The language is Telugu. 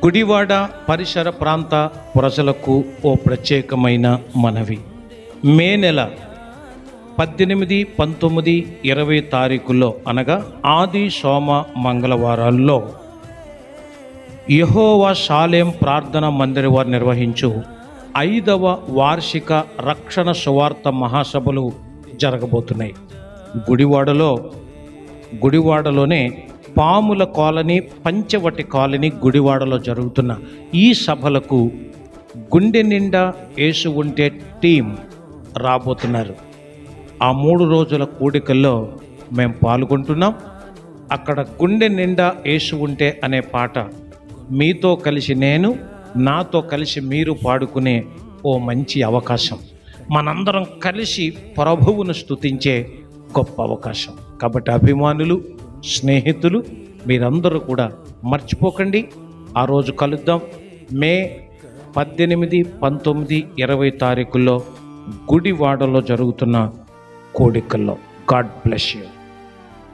గుడివాడ పరిసర ప్రాంత ప్రజలకు ఓ ప్రత్యేకమైన మనవి. మే నెల 18, 19, 20 తారీఖుల్లో అనగా ఆది, సోమ, మంగళవారాల్లో యెహోవా షాలేం ప్రార్థన మందిరం వారు నిర్వహించు 5వ వార్షిక రక్షణ సువార్త మహాసభలు జరగబోతున్నాయి. గుడివాడలోనే పాముల కాలనీ, పంచవటి కాలనీ గుడివాడలో జరుగుతున్న ఈ సభలకు గుండె నిండా యేసు ఉంటే టీం రాబోతున్నారు. ఆ 3 రోజుల కూడికల్లో మేము పాల్గొంటున్నాం. అక్కడ గుండె నిండా యేసు ఉంటే అనే పాట మీతో కలిసి నేను, నాతో కలిసి మీరు పాడుకునే ఓ మంచి అవకాశం. మనందరం కలిసి ప్రభువును స్తుతించే గొప్ప అవకాశం. కాబట్టి అభిమానులు, స్నేహితులు మీరందరూ కూడా మర్చిపోకండి. ఆ రోజు కలుద్దాం. మే 18, 19, 20 తారీఖుల్లో గుడివాడలో జరుగుతున్న కోడికల్లో. God bless you.